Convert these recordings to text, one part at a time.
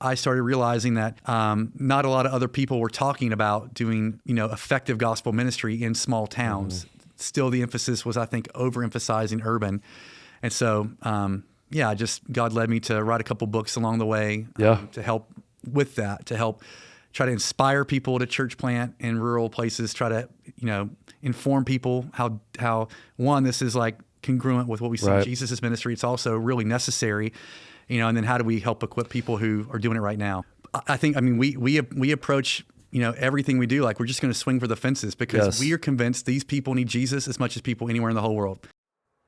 I started realizing that not a lot of other people were talking about doing, effective gospel ministry in small towns. Still, the emphasis was, I think, overemphasizing urban. And so, God led me to write a couple books along the way to help with that, to help try to inspire people to church plant in rural places, try to, inform people how one, this is like congruent with what we see in Jesus' ministry. It's also really necessary, and then how do we help equip people who are doing it right now? We approach, everything we do, like we're just going to swing for the fences because we are convinced these people need Jesus as much as people anywhere in the whole world.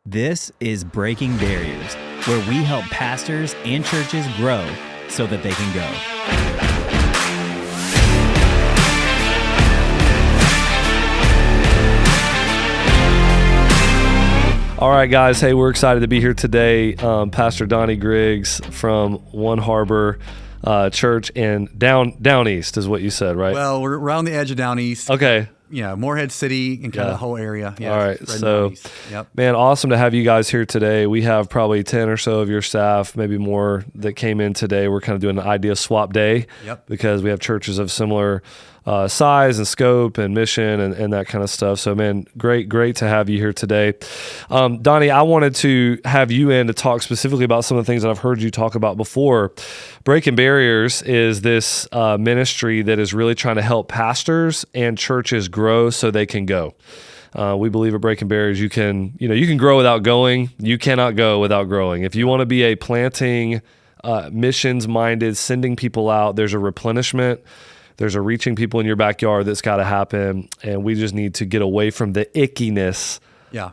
This is Breaking Barriers, where we help pastors and churches grow so that they can go. All right, guys. Hey, we're excited to be here today. Pastor Donnie Griggs from One Harbor Church in down east is what you said, right? Well, we're around the edge of down east. Okay. Morehead City and kind of the whole area. Yeah, all right. So, man, awesome to have you guys here today. We have probably 10 or so of your staff, maybe more, that came in today. We're kind of doing an idea swap day because we have churches of similar size and scope and mission and that kind of stuff. So, man, great to have you here today. Donnie, I wanted to have you in to talk specifically about some of the things that I've heard you talk about before. Breaking Barriers is this ministry that is really trying to help pastors and churches grow so they can go. We believe at Breaking Barriers, you can grow without going. You cannot go without growing. If you want to be a planting, missions-minded, sending people out, there's a replenishment. There's a reaching people in your backyard that's got to happen, and we just need to get away from the ickiness. Yeah.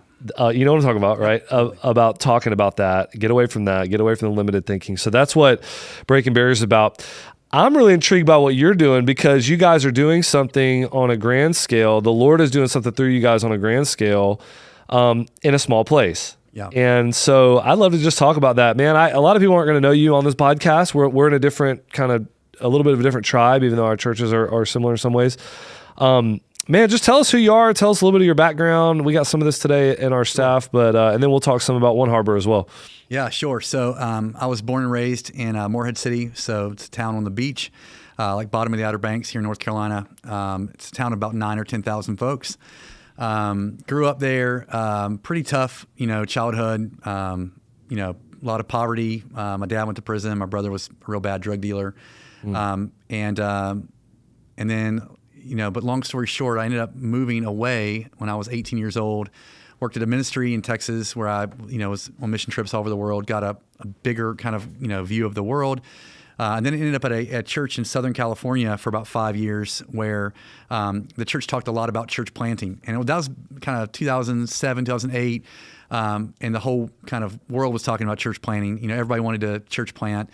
You know what I'm talking about, right? About talking about that. Get away from that. Get away from the limited thinking. So that's what Breaking Barriers is about. I'm really intrigued by what you're doing because you guys are doing something on a grand scale. The Lord is doing something through you guys on a grand scale in a small place. Yeah. And so I'd love to just talk about that. Man, a lot of people aren't going to know you on this podcast. We're in a different kind of, a little bit of a different tribe, even though our churches are similar in some ways. Man, just tell us who you are. Tell us a little bit of your background. We got some of this today in our staff, but and then we'll talk some about One Harbor as well. Yeah, sure. So I was born and raised in Morehead City, so it's a town on the beach, like bottom of the Outer Banks here in North Carolina. It's a town of about 9,000 or 10,000 folks. Grew up there, pretty tough, childhood. A lot of poverty. My dad went to prison. My brother was a real bad drug dealer. And then, but long story short, I ended up moving away when I was 18 years old, worked at a ministry in Texas where I, was on mission trips all over the world, got a bigger kind of, view of the world. And then ended up at a church in Southern California for about 5 years where the church talked a lot about church planting. And that was kind of 2007, 2008. And the whole kind of world was talking about church planting. Everybody wanted to church plant.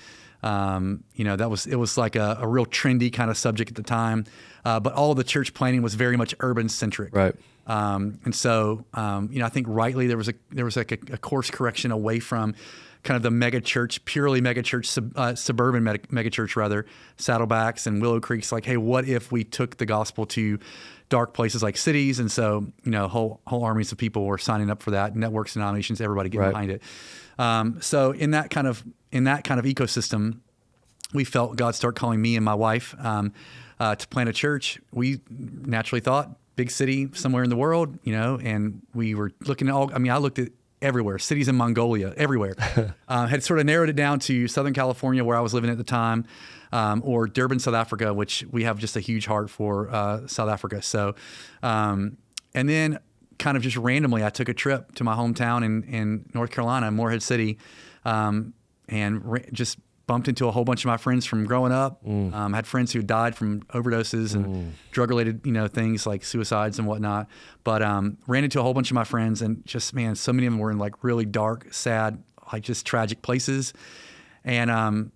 It was like a real trendy kind of subject at the time. But all the church planting was very much urban centric. Right. And so, I think rightly there was like a course correction away from kind of the mega church, purely mega church, suburban mega church rather, Saddlebacks and Willow Creeks. Like, hey, what if we took the gospel to dark places like cities? And so, whole armies of people were signing up for that, networks, denominations, everybody getting behind it. So in that kind of ecosystem, we felt God start calling me and my wife to plant a church. We naturally thought big city somewhere in the world, and we were looking at I looked at everywhere, cities in Mongolia, everywhere. Had sort of narrowed it down to Southern California where I was living at the time, or Durban, South Africa, which we have just a huge heart for South Africa. So, and then kind of just randomly, I took a trip to my hometown in North Carolina, Morehead City, and just bumped into a whole bunch of my friends from growing up. Had friends who died from overdoses and drug-related, things like suicides and whatnot. But ran into a whole bunch of my friends, and just, man, so many of them were in like really dark, sad, like just tragic places. And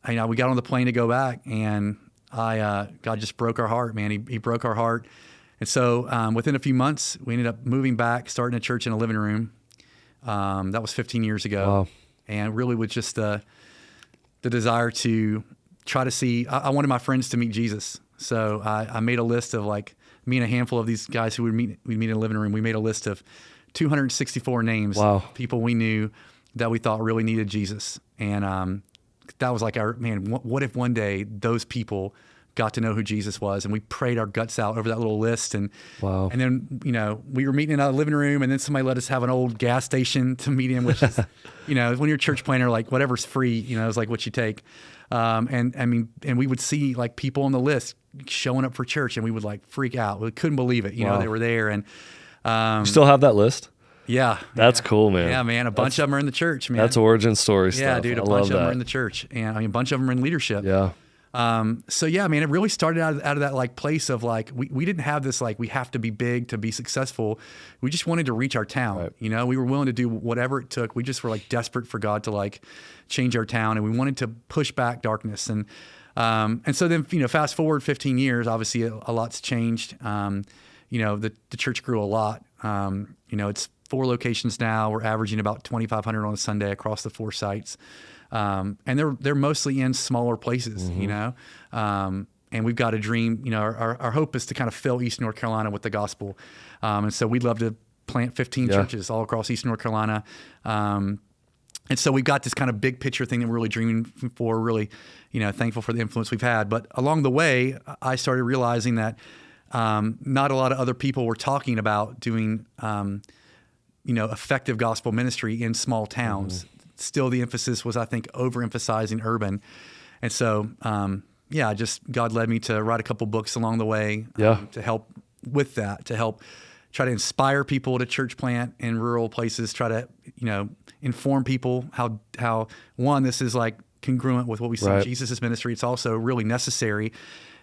we got on the plane to go back, and God just broke our heart, man. He broke our heart. And so within a few months, we ended up moving back, starting a church in a living room. That was 15 years ago. Wow. And really with just the desire to try to see, I wanted my friends to meet Jesus. So I made a list of, like, me and a handful of these guys who we'd meet in a living room. We made a list of 264 names, Wow. people we knew that we thought really needed Jesus. And that was like what if one day those people got to know who Jesus was, and we prayed our guts out over that little list. And wow. And then, we were meeting in a living room, and then somebody let us have an old gas station to meet in, which is, when you're a church planner, like whatever's free, is like what you take. And we would see like people on the list showing up for church, and we would like freak out. We couldn't believe it. Wow. They were there. And you still have that list? Yeah. That's cool, man. Yeah, man. A bunch of them are in the church, man. That's origin story stuff. Yeah, dude. A bunch of them are in the church, and a bunch of them are in leadership. Yeah. So yeah, man, it really started out of that like place of like, we didn't have this, like, we have to be big to be successful. We just wanted to reach our town. Right. We were willing to do whatever it took. We just were like desperate for God to like change our town, and we wanted to push back darkness. And so then, fast forward 15 years, obviously a lot's changed. The church grew a lot. It's 4 locations now. We're averaging about 2,500 on a Sunday across the 4 sites. And they're mostly in smaller places, and we've got a dream. Our hope is to kind of fill East North Carolina with the gospel. And so we'd love to plant 15 churches all across East North Carolina. And so we've got this kind of big picture thing that we're really dreaming for, really, thankful for the influence we've had. But along the way, I started realizing that not a lot of other people were talking about doing, effective gospel ministry in small towns. Still, the emphasis was, I think, overemphasizing urban. And so, God led me to write a couple books along the way to help with that, to help try to inspire people to church plant in rural places, try to, inform people how one, this is like congruent with what we see in Jesus' ministry. It's also really necessary.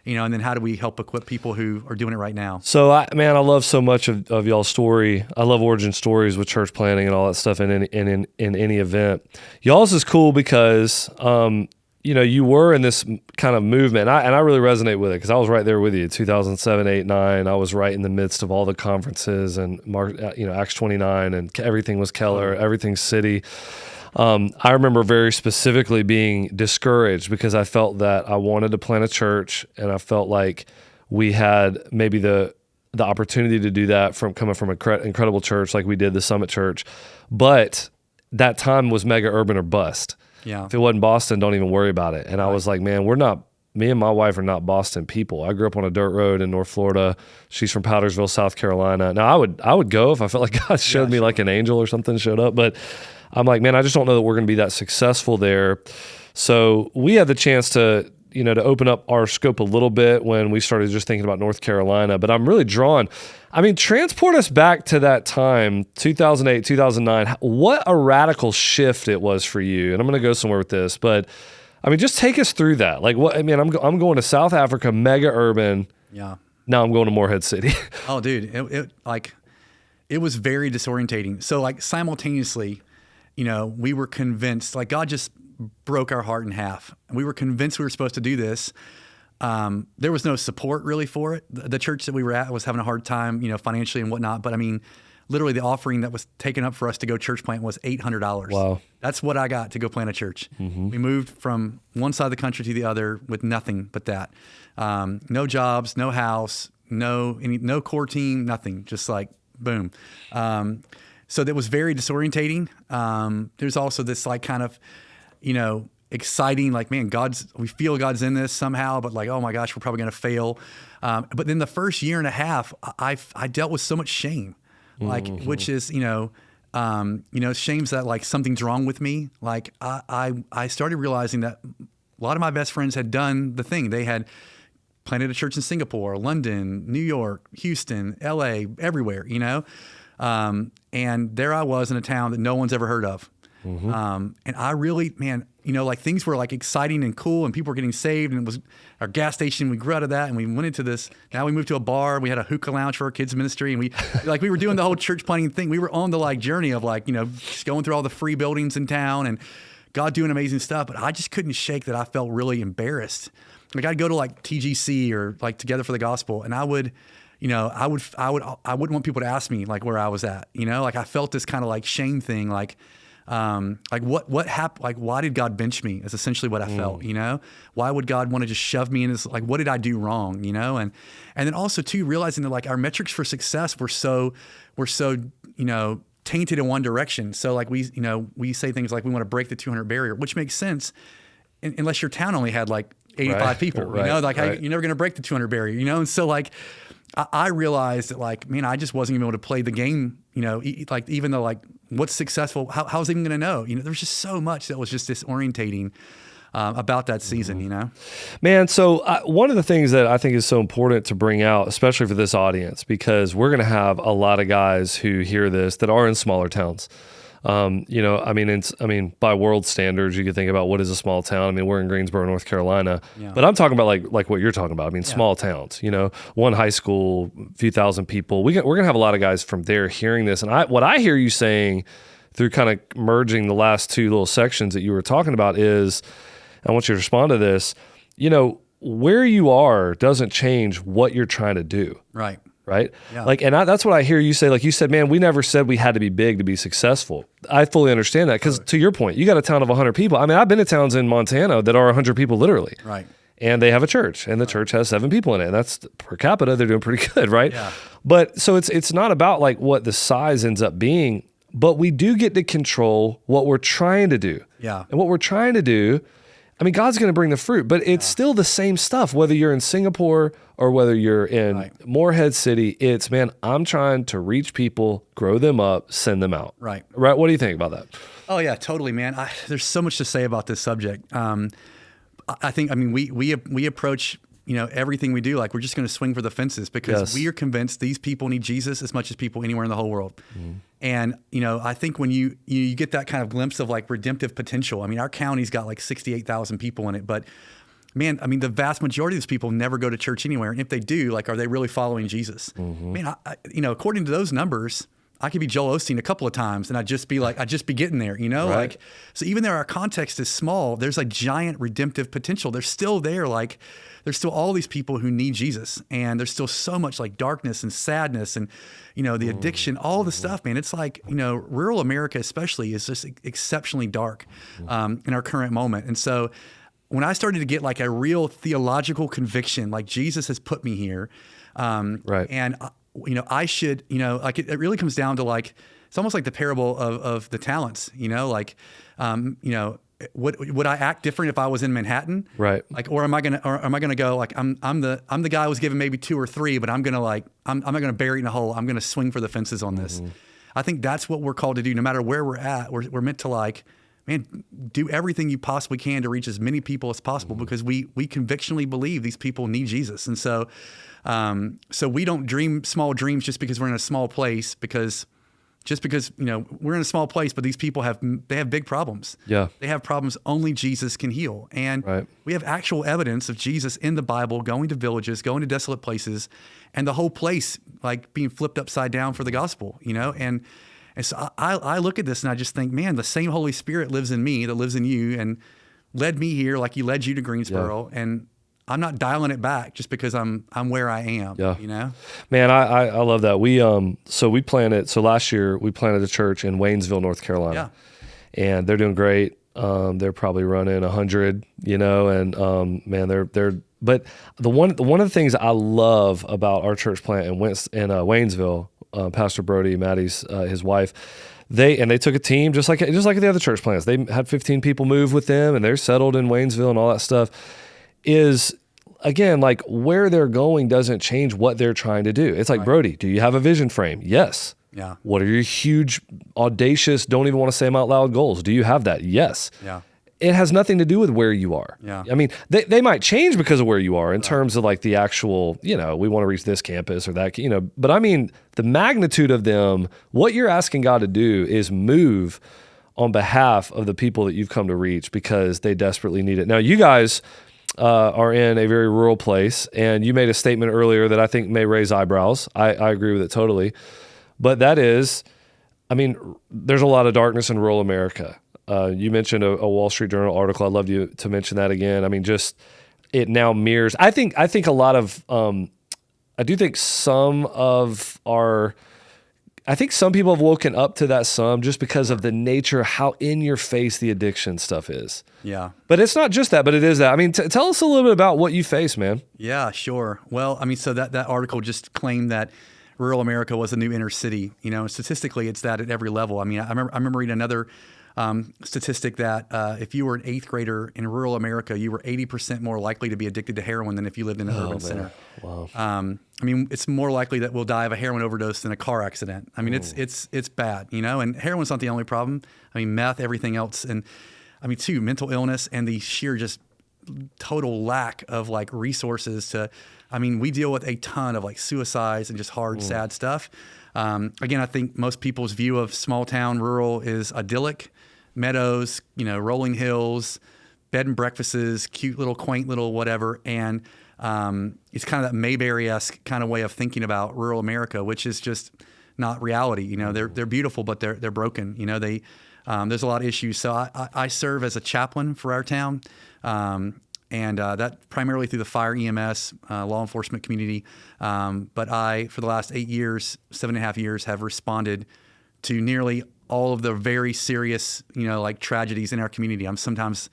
And then how do we help equip people who are doing it right now? So, I love so much of y'all's story. I love origin stories with church planning and all that stuff in any event. Y'all's is cool because, you were in this kind of movement. And I really resonate with it because I was right there with you. 2007, 8, 9. I was right in the midst of all the conferences and, Acts 29, and everything was Keller, everything's city. I remember very specifically being discouraged because I felt that I wanted to plant a church, and I felt like we had maybe the opportunity to do that coming from an incredible church like we did, the Summit Church. But that time was mega urban or bust. Yeah. If it wasn't Boston, don't even worry about it. And I was like, man, me and my wife are not Boston people. I grew up on a dirt road in North Florida. She's from Powdersville, South Carolina. Now I would go if I felt like God showed me like an angel or something showed up, but I'm like, man, I just don't know that we're going to be that successful there. So we had the chance to open up our scope a little bit when we started just thinking about North Carolina. But I'm really drawn. Transport us back to that time, 2008, 2009. What a radical shift it was for you. And I'm going to go somewhere with this, but just take us through that. Like what? I'm going to South Africa, mega urban. Yeah. Now I'm going to Morehead City. Oh, dude, it was very disorientating. So like simultaneously, we were convinced, like God just broke our heart in half. We were convinced we were supposed to do this. There was no support really for it. The church that we were at was having a hard time, financially and whatnot. But literally the offering that was taken up for us to go church plant was $800. Wow. That's what I got to go plant a church. Mm-hmm. We moved from one side of the country to the other with nothing but that. No jobs, no house, no core team, nothing. Just like boom. So that was very disorientating. There's also this like kind of, exciting, like, man, we feel God's in this somehow, but like, oh my gosh, we're probably going to fail. But then the first year and a half, I dealt with so much shame, like, which is, shame's that like something's wrong with me. Like I started realizing that a lot of my best friends had done the thing. They had planted a church in Singapore, London, New York, Houston, LA, everywhere, and there I was in a town that no one's ever heard of. Mm-hmm. And I really, man, like things were like exciting and cool and people were getting saved, and it was our gas station. We grew out of that and we went into this. Now we moved to a bar. We had a hookah lounge for our kids ministry, and we were doing the whole church planting thing. We were on the like journey of like, just going through all the free buildings in town and God doing amazing stuff. But I just couldn't shake that. I felt really embarrassed. Like I'd go to like TGC or like Together for the Gospel, and I wouldn't want people to ask me like where I was at, like I felt this kind of like shame thing, like what happened? Like, why did God bench me? Is essentially what I felt, why would God want to just shove me in his, like, what did I do wrong? And then also too, realizing that like our metrics for success were so, tainted in one direction. So like we say things like we want to break the 200 barrier, which makes sense unless your town only had like 85 people, right, you know, like right. you're never going to break the 200 barrier, you know? And so like, I realized that like, man, I just wasn't even able to play the game, you know, like even though like what's successful, how was I even going to know? You know, there's just so much that was just disorientating about that season, you know? Man, so one of the things that I think is so important to bring out, especially for this audience, because we're going to have a lot of guys who hear this that are in smaller towns. You know, I mean, by world standards, you could think about what is a small town. I mean, we're in Greensboro, North Carolina, but I'm talking about like what you're talking about. I mean, small towns, you know, one high school, a few thousand people. We're going to have a lot of guys from there hearing this. And what I hear you saying through kind of merging the last two little sections that you were talking about is, I want you to respond to this, you know, where you are doesn't change what you're trying to do. Right. Right? Yeah. Like, and that's what I hear you say. Like you said, man, we never said we had to be big to be successful. I fully understand that because to your point, you got a town of 100 people. I mean, I've been to towns in Montana that are 100 people literally. Right. And they have a church and the church has 7 people in it. And that's per capita, they're doing pretty good, right? Yeah. But so it's not about like what the size ends up being, but we do get to control what we're trying to do. Yeah. And what we're trying to do, I mean, God's going to bring the fruit, but it's still the same stuff, whether you're in Singapore or whether you're in Morehead City. It's, man, I'm trying to reach people, grow them up, send them out. Right. Right. What do you think about that? Oh yeah, totally, man. There's so much to say about this subject. I think, I mean, we approach, you know, everything we do, like we're just going to swing for the fences because we are convinced these people need Jesus as much as people anywhere in the whole world. And, you know, I think when you get that kind of glimpse of like redemptive potential, I mean, our county's got like 68,000 people in it, but man, I mean, the vast majority of these people never go to church anywhere. And if they do, like, are they really following Jesus? Man, you know, according to those numbers, I could be Joel Osteen a couple of times and I'd just be getting there, you know, like, so even though our context is small, there's a giant redemptive potential. They're still there. Like there's still all these people who need Jesus and there's still so much like darkness and sadness and, you know, the addiction, all the stuff, man. It's like, you know, rural America especially is just exceptionally dark in our current moment. And so when I started to get like a real theological conviction, like Jesus has put me here and you know, I should, you know, like it really comes down to like, it's almost like the parable of the talents, you know, like, you know, would I act different if I was in Manhattan? Right. Like, or am I gonna go like, I'm the guy who was given maybe 2 or 3, but I'm gonna like, I'm not gonna bury it in a hole. I'm gonna swing for the fences on this. I think that's what we're called to do. No matter where we're at, we're meant to like, man, do everything you possibly can to reach as many people as possible because we convictionally believe these people need Jesus. And so, so we don't dream small dreams just because we're in a small place, because you know we're in a small place, but these people have big problems. Yeah, they have problems only Jesus can heal, and we have actual evidence of Jesus in the Bible going to villages, going to desolate places, and the whole place like being flipped upside down for the gospel. You know, and so I look at this and I just think, man, the same Holy Spirit lives in me that lives in you, and led me here like He led you to Greensboro, and I'm not dialing it back just because I'm where I am. Yeah. You know? Man, I love that. So last year we planted a church in Waynesville, North Carolina. Yeah. And they're doing great. They're probably running 100, you know, and man, but one of the things I love about our church plant in Waynesville, Pastor Brody, Maddie's his wife, they took a team just like the other church plants. They had 15 people move with them and they're settled in Waynesville and all that stuff. Is again, like where they're going doesn't change what they're trying to do. It's like, Brody, do you have a vision frame? Yes. Yeah. What are your huge, audacious, don't even want to say them out loud goals? Do you have that? Yes. Yeah. It has nothing to do with where you are. Yeah. I mean, they might change because of where you are in terms of like the actual, you know, we want to reach this campus or that, you know, but I mean, the magnitude of them, what you're asking God to do is move on behalf of the people that you've come to reach because they desperately need it. Now, you guys are in a very rural place, and you made a statement earlier that I think may raise eyebrows. I agree with it totally. But that is, I mean, there's a lot of darkness in rural America. You mentioned a Wall Street Journal article. I'd love you to mention that again. I mean, just it now mirrors. I think a lot of, I do think some people have woken up to that just because of the nature, how in your face the addiction stuff is. Yeah. But it's not just that, but it is that. I mean, tell us a little bit about what you face, man. Yeah, sure. Well, I mean, so that article just claimed that rural America was a new inner city. You know, statistically, it's that at every level. I mean, I remember reading another statistic that if you were an 8th grader in rural America, you were 80% more likely to be addicted to heroin than if you lived in an urban center. Wow. I mean, it's more likely that we'll die of a heroin overdose than a car accident. I mean, it's bad, you know, and heroin's not the only problem. I mean, meth, everything else. And I mean, too, mental illness and the sheer just total lack of like resources to, I mean, we deal with a ton of like suicides and just hard, sad stuff. Again, I think most people's view of small town rural is idyllic, meadows, you know, rolling hills, bed and breakfasts, cute little, quaint little whatever. And it's kind of that Mayberry-esque kind of way of thinking about rural America, which is just not reality. You know, they're beautiful, but they're broken. You know, there's a lot of issues. So I serve as a chaplain for our town, and that primarily through the fire EMS, law enforcement community. But I, for the last 7.5 years, have responded to nearly all of the very serious, you know, like tragedies in our community. I'm sometimes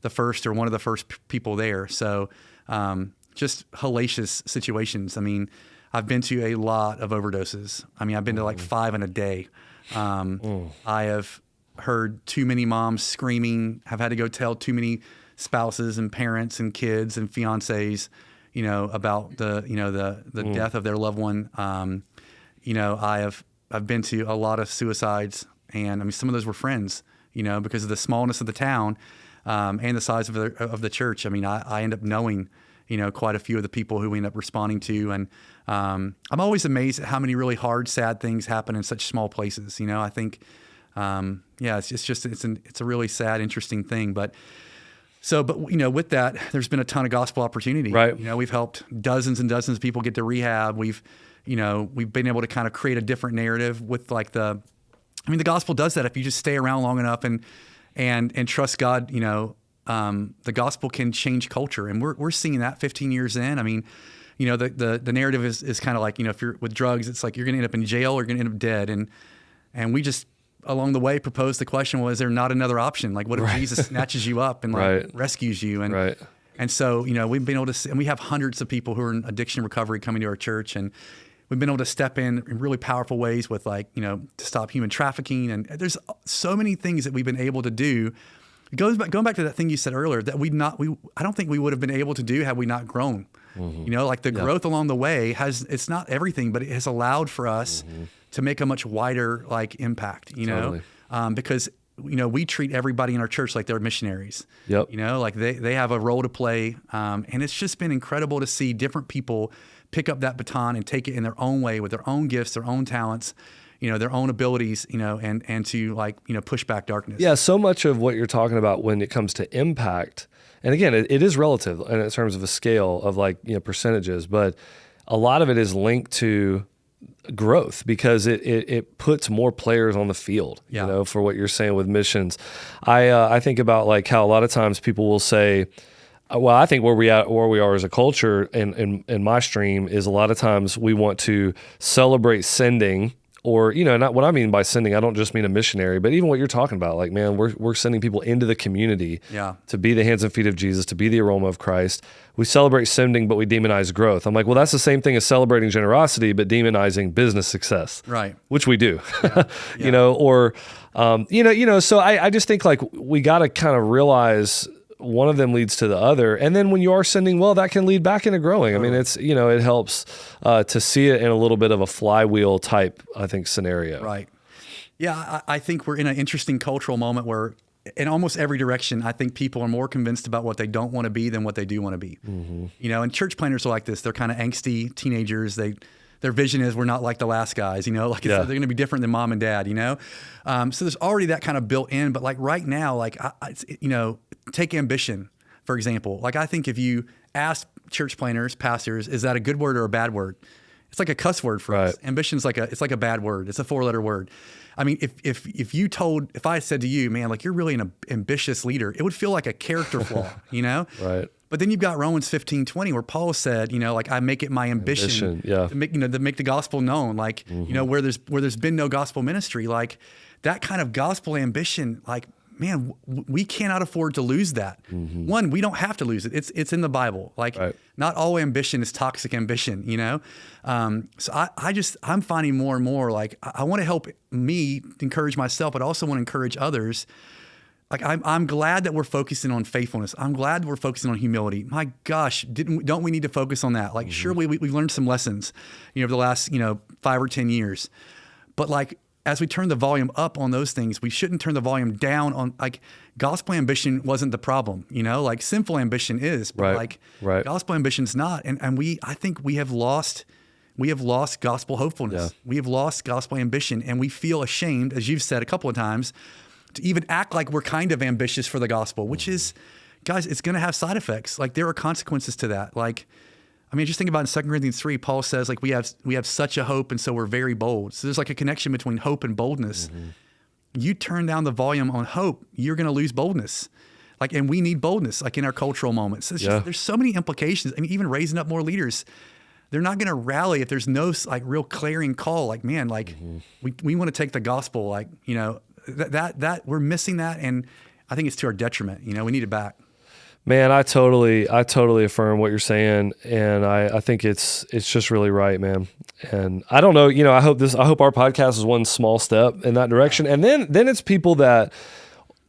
the first or one of the first people there. So just hellacious situations. I mean, I've been to a lot of overdoses. I mean, I've been to like 5 in a day. I have heard too many moms screaming, have had to go tell too many spouses and parents and kids and fiancés, you know, about the death of their loved one. You know, I've been to a lot of suicides, and I mean, some of those were friends, you know, because of the smallness of the town and the size of the church. I mean, I end up knowing, you know, quite a few of the people who we end up responding to, and I'm always amazed at how many really hard, sad things happen in such small places. You know, I think, it's a really sad, interesting thing, but you know, with that, there's been a ton of gospel opportunity. Right. You know, we've helped dozens and dozens of people get to rehab. We've been able to kind of create a different narrative with like the gospel does that if you just stay around long enough and trust God. You know, the gospel can change culture, and we're seeing that 15 years in. I mean, you know, the narrative is kind of like, you know, if you're with drugs, it's like you're going to end up in jail or you're going to end up dead, and we just along the way proposed the question, was there not another option? Like, what if Jesus snatches you up and like rescues you? And so, you know, we've been able to, and we have hundreds of people who are in addiction recovery coming to our church, and we've been able to step in really powerful ways with, like, you know, to stop human trafficking. And there's so many things that we've been able to do. Going back to that thing you said earlier, that I don't think we would have been able to do had we not grown. You know, like the growth along the way it's not everything, but it has allowed for us to make a much wider like impact, you know, because, you know, we treat everybody in our church like they're missionaries. You know, like they have a role to play. And it's just been incredible to see different people pick up that baton and take it in their own way with their own gifts, their own talents, you know, their own abilities, you know, and to, like, you know, push back darkness. Yeah. So much of what you're talking about when it comes to impact, and again, it is relative in terms of a scale of, like, you know, percentages, but a lot of it is linked to growth because it puts more players on the field, you know, for what you're saying with missions. I think about, like, how a lot of times people will say, well, I think where we are as a culture in my stream is a lot of times we want to celebrate sending. Or, you know, not what I mean by sending, I don't just mean a missionary, but even what you're talking about, like, man, we're sending people into the community to be the hands and feet of Jesus, to be the aroma of Christ. We celebrate sending, but we demonize growth. I'm like, well, that's the same thing as celebrating generosity, but demonizing business success, right? Which we do, you know, or, you know. So I just think, like, we got to kind of realize one of them leads to the other. And then when you are sending well, that can lead back into growing. I mean, it's, you know, it helps to see it in a little bit of a flywheel type, I think, scenario. Right. Yeah, I think we're in an interesting cultural moment where in almost every direction, I think people are more convinced about what they don't want to be than what they do want to be. You know, and church planners are like this. They're kind of angsty teenagers. Their vision is, we're not like the last guys, you know, like they're going to be different than mom and dad, you know? So there's already that kind of built in, but, like, right now, like, you know, take ambition, for example. Like, I think if you ask church planners, pastors, is that a good word or a bad word? It's like a cuss word for us. Ambition's like a bad word. It's a 4-letter word. I mean, if I said to you, man, like, you're really an ambitious leader, it would feel like a character flaw, you know? But then you've got Romans 15:20, where Paul said, you know, like, I make it my ambition to make the gospel known. Like, you know, where there's been no gospel ministry, like, that kind of gospel ambition, like, man, we cannot afford to lose that. One, we don't have to lose it. It's in the Bible. Like, not all ambition is toxic ambition, you know? So I'm finding more and more, like, I want to help me encourage myself, but I also want to encourage others. Like, I'm glad that we're focusing on faithfulness. I'm glad we're focusing on humility. My gosh, don't we need to focus on that? Like, sure, we've learned some lessons, you know, over the last, 5 or 10 years. But like, as we turn the volume up on those things, we shouldn't turn the volume down on, like, gospel ambition wasn't the problem, like sinful ambition is, but gospel ambition is not. And I think we have lost gospel hopefulness. Yeah. We have lost gospel ambition, and we feel ashamed, as you've said a couple of times, to even act like we're kind of ambitious for the gospel, which is, guys, it's going to have side effects. Like, there are consequences to that. Like, I mean, just think about in 2 Corinthians 3, Paul says, like, we have such a hope, and so we're very bold. So there's like a connection between hope and boldness. You turn down the volume on hope, you're going to lose boldness. Like, and we need boldness, like, in our cultural moments. There's so many implications. I mean, even raising up more leaders, they're not going to rally if there's no, like, real clarion call. Like, man, like, we want to take the gospel, like, that we're missing that, and I think it's to our detriment. We need it back. Man, I totally affirm what you're saying, and I think it's just really right, man. And I don't know, I hope our podcast is one small step in that direction, and then it's people that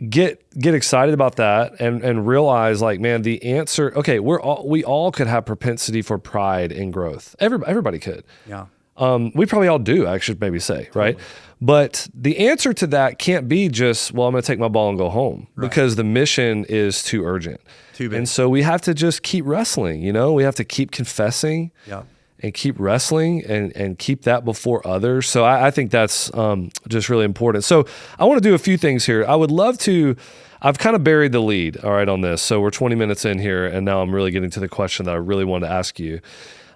get excited about that and realize, like, man, the answer. Okay, we all could have propensity for pride and growth. Everybody could. Yeah. We probably all do, I should maybe say, right? Totally. But the answer to that can't be just, well, I'm going to take my ball and go home, because the mission is too urgent. Too big. And so we have to just keep wrestling, we have to keep confessing and keep wrestling and keep that before others. So I think that's just really important. So I want to do a few things here. I would love to, I've kind of buried the lead, all right, on this. So we're 20 minutes in here, and now I'm really getting to the question that I really wanted to ask you.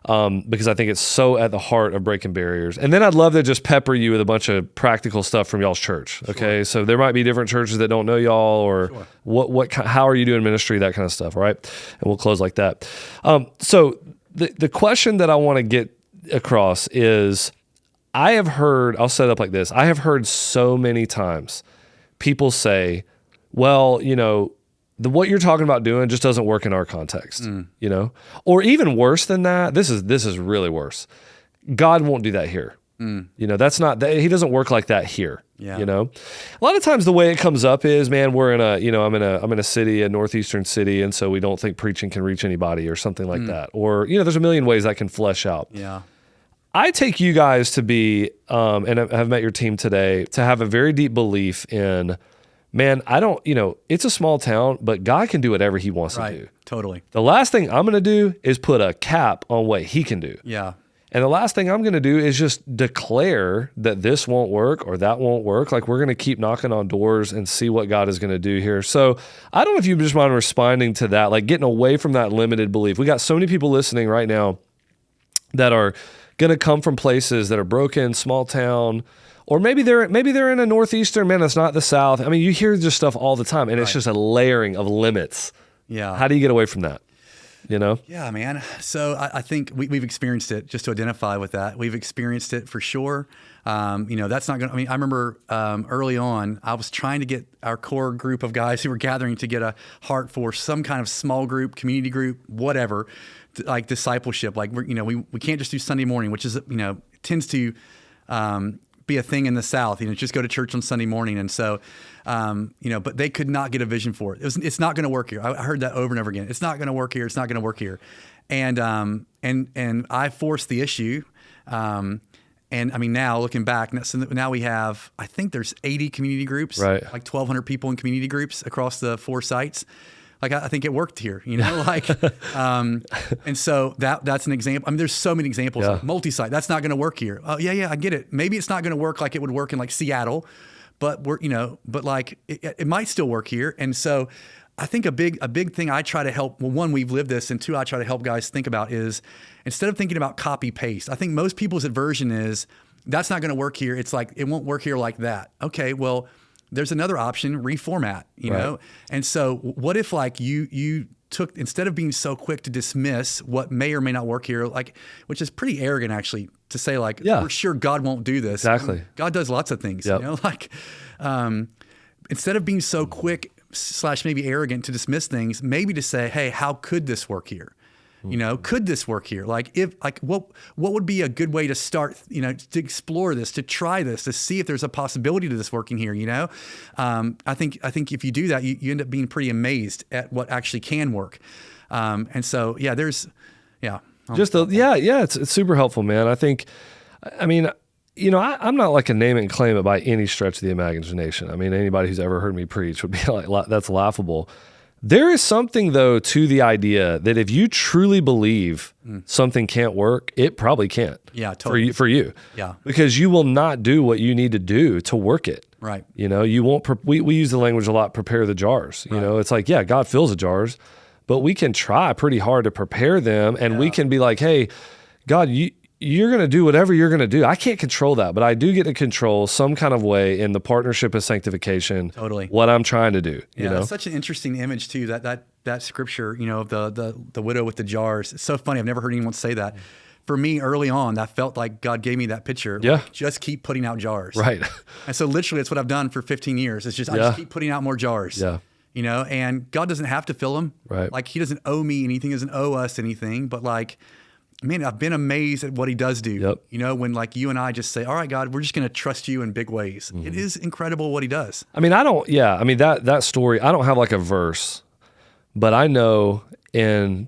Because I think it's so at the heart of breaking barriers. And then I'd love to just pepper you with a bunch of practical stuff from y'all's church. Okay. Sure. So there might be different churches that don't know y'all, or how are you doing ministry, that kind of stuff. All right. And we'll close like that. So the question that I want to get across is, I'll set it up like this. I have heard so many times people say, well, what you're talking about doing just doesn't work in our context, or even worse than that. This is really worse. God won't do that here. That's not that. He doesn't work like that here. Yeah. A lot of times the way it comes up is, man, we're in I'm in a city, a northeastern city, and so we don't think preaching can reach anybody, or something like that. Or there's a million ways that can flesh out. Yeah. I take you guys to be, and I've met your team today, to have a very deep belief in, man, it's a small town, but God can do whatever he wants to do. Totally. The last thing I'm going to do is put a cap on what he can do. Yeah. And the last thing I'm going to do is just declare that this won't work or that won't work. Like, we're going to keep knocking on doors and see what God is going to do here. So I don't know if you just mind responding to that, like getting away from that limited belief. We got so many people listening right now that are going to come from places that are broken, small town, or maybe they're in a northeastern, man, that's not the South. I mean, you hear this stuff all the time, and it's just a layering of limits. Yeah. How do you get away from that? Yeah, man. So I think we've experienced it, just to identify with that. We've experienced it for sure. That's not going to, I remember early on, I was trying to get our core group of guys who were gathering to get a heart for some kind of small group, community group, whatever, like discipleship. Like, we can't just do Sunday morning, which is, tends to be a thing in the South, just go to church on Sunday morning. And so, but they could not get a vision for it. It's not going to work here. I heard that over and over again. It's not going to work here. It's not going to work here. And I forced the issue. And I mean, now looking back, so now we have, I think there's 80 community groups, like 1,200 people in community groups across the 4 sites. Like, I think it worked here, and so that's an example. I mean, there's so many examples. Like multi-site, that's not going to work here. Oh yeah, I get it. Maybe it's not going to work like it would work in like Seattle, but but like it might still work here. And so I think a big thing I try to help. Well, one, we've lived this, and two, I try to help guys think about is, instead of thinking about copy paste, I think most people's aversion is, that's not going to work here. It's like, it won't work here like that. Okay, well, there's another option, reformat, you know? And so what if like you took, instead of being so quick to dismiss what may or may not work here, like, which is pretty arrogant actually, to say like, we're sure God won't do this. Exactly. God does lots of things, instead of being so quick / maybe arrogant to dismiss things, maybe to say, hey, how could this work here? You know, could this work here? What would be a good way to start, to explore this, to try this, to see if there's a possibility to this working here, I think if you do that, you end up being pretty amazed at what actually can work. And so, it's super helpful, man. I'm not like a name it and claim it by any stretch of the imagination. I mean, anybody who's ever heard me preach would be like, that's laughable. There is something, though, to the idea that if you truly believe something can't work, it probably can't. Yeah, totally. For you. Yeah. Because you will not do what you need to do to work it. Right. You won't, we use the language a lot, prepare the jars. Right. It's like, yeah, God fills the jars, but we can try pretty hard to prepare them. And we can be like, hey, God, you're going to do whatever you're going to do. I can't control that, but I do get to control some kind of way in the partnership of sanctification. Totally. What I'm trying to do. Yeah, it's such an interesting image too. That scripture, of the widow with the jars. It's so funny. I've never heard anyone say that. For me, early on, that felt like God gave me that picture. Yeah. Like, just keep putting out jars. Right. And so literally, that's what I've done for 15 years. It's just I just keep putting out more jars. Yeah. And God doesn't have to fill them. Right. Like He doesn't owe me anything. Doesn't owe us anything. But man, I've been amazed at what He does do. Yep. When you and I just say, all right, God, we're just going to trust you in big ways. It is incredible what He does. That story, I don't have like a verse, but I know in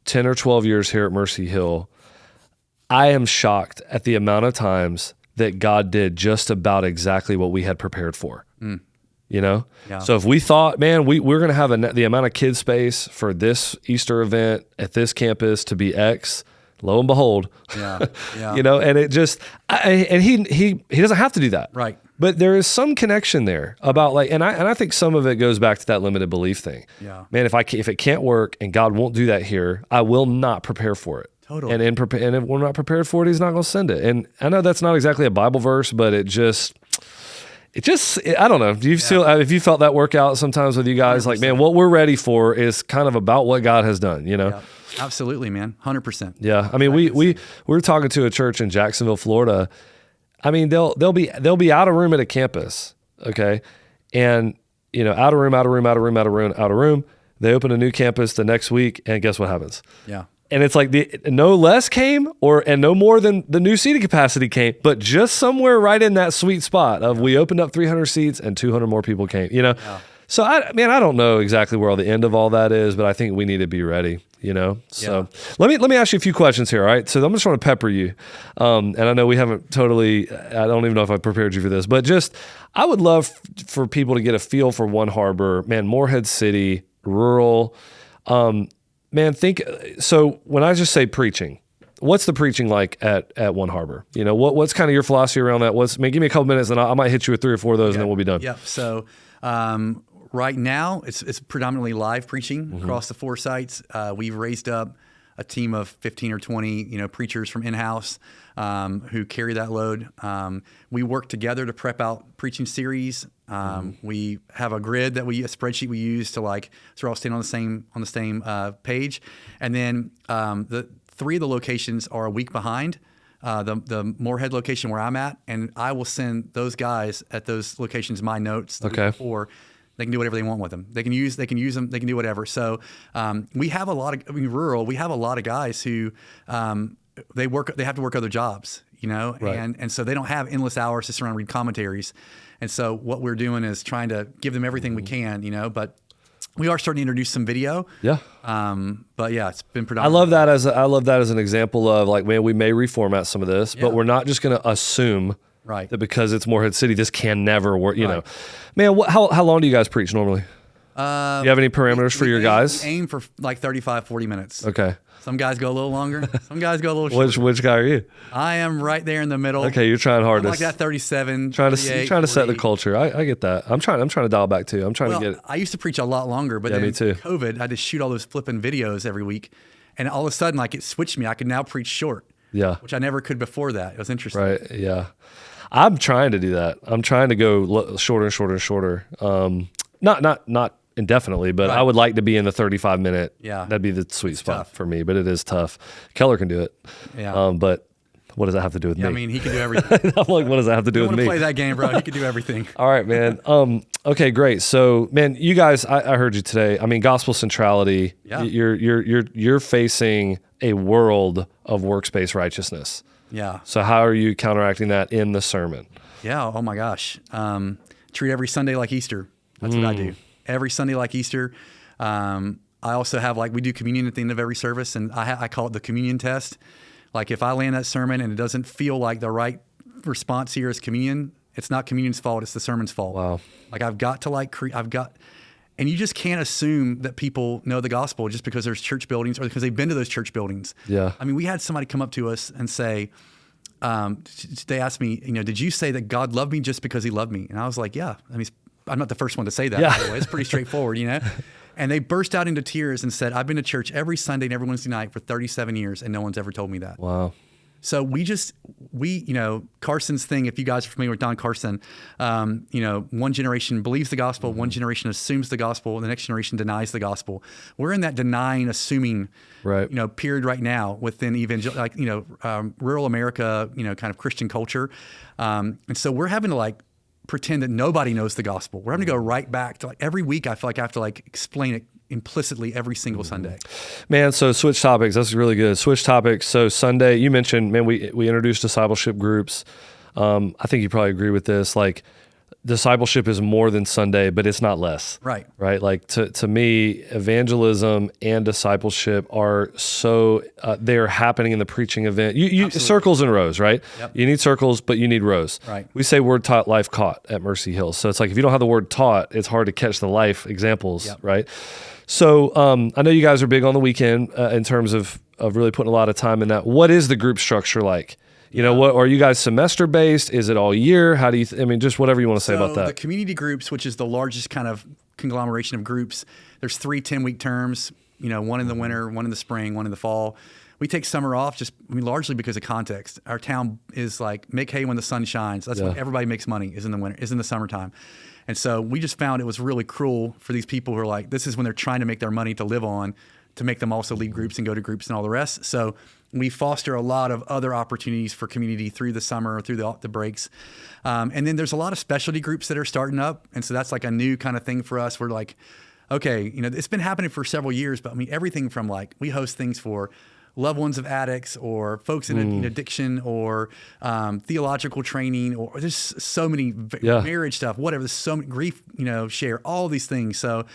10 or 12 years here at Mercy Hill, I am shocked at the amount of times that God did just about exactly what we had prepared for. Yeah. So if we thought, man, we're going to have the amount of kid space for this Easter event at this campus to be X, lo and behold, yeah. And it just, and he doesn't have to do that. Right. But there is some connection there about and I think some of it goes back to that limited belief thing. Yeah. Man, if it can't work and God won't do that here, I will not prepare for it. Totally. And if we're not prepared for it, He's not going to send it. And I know that's not exactly a Bible verse, but I don't know. Do you feel, if you felt that work out sometimes with you guys, 100%. Like, man, what we're ready for is kind of about what God has done, Yeah. Absolutely, man. 100%. Yeah. I mean, we were talking to a church in Jacksonville, Florida. I mean, they'll be out of room at a campus. Okay. And, out of room. They open a new campus the next week. And guess what happens? Yeah. And it's like no less came and no more than the new seating capacity came, but just somewhere right in that sweet spot of we opened up 300 seats and 200 more people came, Yeah. So I don't know exactly where the end of all that is, but I think we need to be ready, So let me ask you a few questions here. All right. So I'm just trying to pepper you. And I know we haven't totally, I don't even know if I prepared you for this, but I would love for people to get a feel for One Harbor, man, Morehead City, rural, man, so when I just say preaching, what's the preaching like at One Harbor? What's kind of your philosophy around that? Give me a couple minutes and I might hit you with 3 or 4 of those and then we'll be done. Yeah. So, right now it's predominantly live preaching across the 4 sites. We've raised up a team of 15 or 20, preachers from in-house, who carry that load. We work together to prep out preaching series. We have a grid a spreadsheet we use to so we're all staying on the same page. And then the 3 of the locations are a week behind. The Morehead location where I'm at, and I will send those guys at those locations my notes the week before. They can do whatever they want with them. They can use them. They can do whatever. So we have a lot of rural. We have a lot of guys who they have to work other jobs, Right. and so they don't have endless hours to sit around and read commentaries. And so what we're doing is trying to give them everything we can, But we are starting to introduce some video. Yeah. But yeah, it's been I predominantly. I love that as an example of man, we may reformat some of this, but we're not just going to assume. Right. That because it's Morehead City, this can never work, know. Man, how long do you guys preach normally? Do you have any parameters for your guys? We aim for 35, 40 minutes. Okay. Some guys go a little longer. Some guys go a little shorter. Which guy are you? I am right there in the middle. Okay, you're trying hard. I'm like that 37, trying to set the culture. I get that. I'm trying to dial back too. I'm trying to get. I used to preach a lot longer, but then me too. COVID, I had to shoot all those flipping videos every week, and all of a sudden, it switched me. I could now preach short. Yeah. Which I never could before that. It was interesting. Right. Yeah. I'm trying to do that. I'm trying to go shorter and shorter and shorter. Not indefinitely, but I would like to be in the 35-minute. Yeah. That'd be the sweet spot tough. for me, but it is tough. Keller can do it. Yeah. But What does that have to do with me? I mean, he can do everything. I'm like, what does that have to do with me? I want to play that game, bro. He can do everything. All right, man. Okay, great. So, man, you guys, I heard you today. I mean, gospel centrality. Yeah. You're facing a world of workspace righteousness. Yeah. So, how are you counteracting that in the sermon? Yeah. Oh my gosh. Treat every Sunday like Easter. That's what I do. Every Sunday like Easter. I also have we do communion at the end of every service, and I call it the communion test. Like if I land that sermon and it doesn't feel like the right response here is communion, it's not communion's fault, it's the sermon's fault. Wow. Like I've got to and you just can't assume that people know the gospel just because there's church buildings or because they've been to those church buildings. Yeah. I mean, we had somebody come up to us and say, they asked me, did you say that God loved me just because he loved me? And I was like, yeah. I mean, I'm not the first one to say that, by the way. It's pretty straightforward, And they burst out into tears and said, I've been to church every Sunday and every Wednesday night for 37 years, and no one's ever told me that. Wow. So Carson's thing, if you guys are familiar with Don Carson, one generation believes the gospel, one generation assumes the gospel, and the next generation denies the gospel. We're in that denying, assuming, period right now within rural America, kind of Christian culture. And so we're having to pretend that nobody knows the gospel. We're having to go right back to every week. I feel like I have to explain it implicitly every single Sunday. Man, so switch topics. That's really good. Switch topics. So Sunday, you mentioned, man, we introduced discipleship groups. I think you probably agree with this. Discipleship is more than Sunday, but it's not less. Right. Right. To me, evangelism and discipleship are so, they're happening in the preaching event. You circles and rows, right? Yep. You need circles, but you need rows. Right. We say word taught, life caught at Mercy Hill. So it's if you don't have the word taught, it's hard to catch the life examples, right? So I know you guys are big on the weekend in terms of really putting a lot of time in that. What is the group structure like? What are you guys semester based? Is it all year? How do you? Just whatever you want to say about that. The community groups, which is the largest kind of conglomeration of groups, there's 3 10-week terms. One in the winter, one in the spring, one in the fall. We take summer off largely because of context. Our town is make hay when the sun shines. That's when everybody makes money. Is in the winter, is in the summertime. And so we just found it was really cruel for these people who are this is when they're trying to make their money to live on, to make them also lead groups and go to groups and all the rest. So we foster a lot of other opportunities for community through the summer, through the breaks. And then there's a lot of specialty groups that are starting up. And so that's a new kind of thing for us. We're okay, it's been happening for several years, but everything from we host things for loved ones of addicts or folks in addiction or theological training, or there's so many marriage stuff, whatever. There's so many grief, share, all these things. So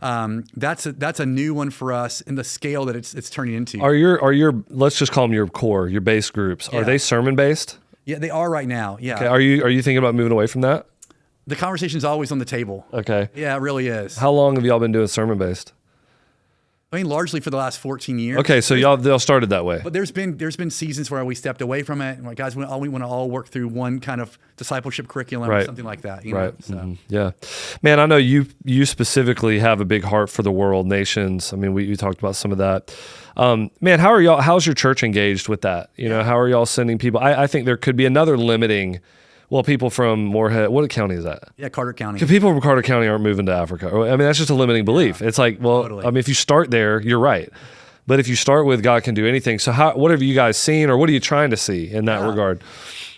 that's a new one for us in the scale that it's turning into. Are your let's just call them your core, your base groups? Are they sermon based? Yeah, they are right now. Yeah. Okay. Are you thinking about moving away from that? The conversation's always on the table. Okay. Yeah, it really is. How long have y'all been doing sermon based? Largely for the last 14 years. Okay, so y'all started that way. But there's been seasons where we stepped away from it, and guys, we want to all work through one kind of discipleship curriculum or something like that. Right. So. Mm-hmm. Yeah, man, I know you specifically have a big heart for the world, nations. We talked about some of that. Man, how's your church engaged with that? How are y'all sending people? I think there could be another limiting. Well, people from Moorhead, what county is that? Yeah, Carter County. People from Carter County aren't moving to Africa. That's just a limiting belief. Yeah, it's totally. If you start there, you're right. But if you start with God can do anything, so what have you guys seen, or what are you trying to see in that regard?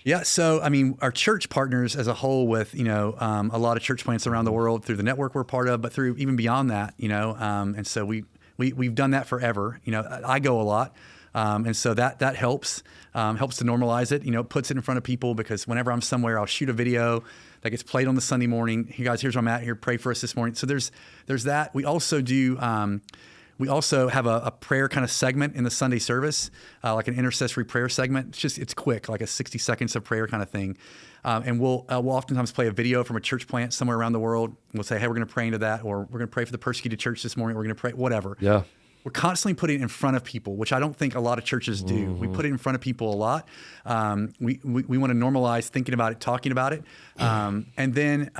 Yeah, so our church partners as a whole, with a lot of church plants around the world through the network we're part of, but through even beyond that, and so we've done that forever. I go a lot. And so that helps to normalize it, puts it in front of people, because whenever I'm somewhere, I'll shoot a video that gets played on the Sunday morning. Hey guys, here's where I'm at here. Pray for us this morning. So there's that. We also do, we also have a prayer kind of segment in the Sunday service, like an intercessory prayer segment. It's quick, like a 60 seconds of prayer kind of thing. And we'll oftentimes play a video from a church plant somewhere around the world. We'll say, hey, we're going to pray into that, or we're going to pray for the persecuted church this morning. We're going to pray, whatever. Yeah. We're constantly putting it in front of people, which I don't think a lot of churches do. Mm-hmm. We put it in front of people a lot. We want to normalize thinking about it, talking about it, and then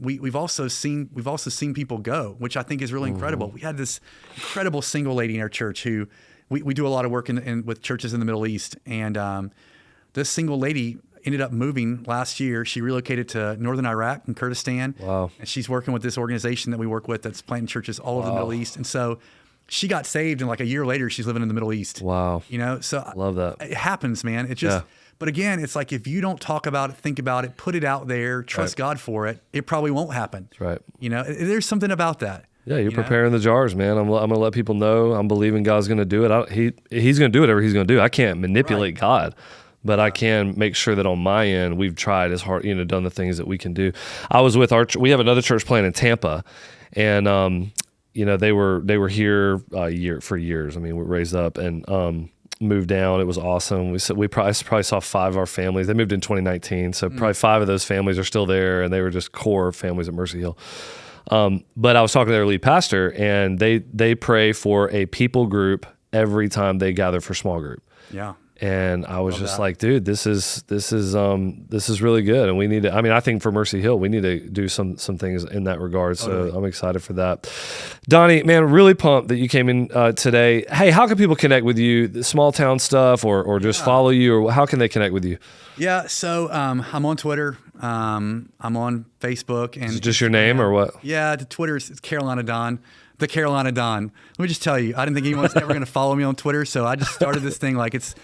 we've also seen people go, which I think is really incredible. We had this incredible single lady in our church who we do a lot of work with churches in the Middle East, and this single lady ended up moving last year. She relocated to northern Iraq and Kurdistan. Wow. And she's working with this organization that we work with that's planting churches all over the Middle East. And so she got saved, and like a year later, she's living in the Middle East. Wow. You know, so Love that. It happens, man. It just, but again, it's like if you don't talk about it, think about it, put it out there, trust God for it, it probably won't happen. That's right. You know, there's something about that. Yeah, you're preparing the jars, man. I'm going to let people know. I'm believing God's going to do it. He's going to do whatever he's going to do. I can't manipulate God, but I can make sure that on my end, we've tried as hard, done the things that we can do. I was with we have another church plant in Tampa, and, they were here for years. I mean, we raised up and moved down. It was awesome. We probably saw 5 of our families. They moved in 2019, so probably 5 of those families are still there, and they were just core families at Mercy Hill. But I was talking to their lead pastor, and they pray for a people group every time they gather for small group. Yeah. And I was just like, dude, this is really good. And we need to, I think for Mercy Hill, we need to do some things in that regard. So I'm excited for that. Donnie, man, really pumped that you came in today. Hey, how can people connect with you? The small town stuff or just follow you, or how can they connect with you? Yeah. So, I'm on Twitter. I'm on Facebook, and is it just your name or what? Yeah. The Twitter is Carolina Don. The Carolina Don. Let me just tell you, I didn't think anyone was ever going to follow me on Twitter, so I just started this thing like it's,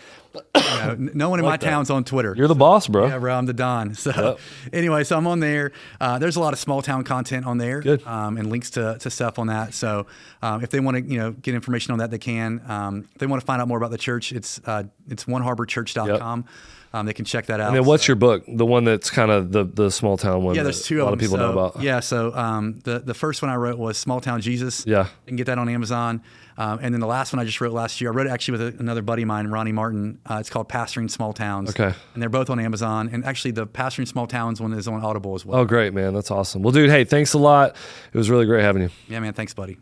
no one in my town's on Twitter. You're the boss, bro. Yeah, bro, I'm the Don. So anyway, so I'm on there. There's a lot of small town content on there. Good. And links to stuff on that. So if they want to, get information on that, they can. If they want to find out more about the church, it's oneharborchurch.com. They can check that out. And then what's your book? The one that's kind of the small town one. Yeah, there's 2 a of lot them. of people know about. Yeah, so the first one I wrote was Small Town Jesus. Yeah. You can get that on Amazon. And then the last one I just wrote last year, I wrote it actually with another buddy of mine, Ronnie Martin. It's called Pastoring Small Towns. Okay. And they're both on Amazon. And actually the Pastoring Small Towns one is on Audible as well. Oh, great, man. That's awesome. Well, dude, hey, thanks a lot. It was really great having you. Yeah, man. Thanks, buddy.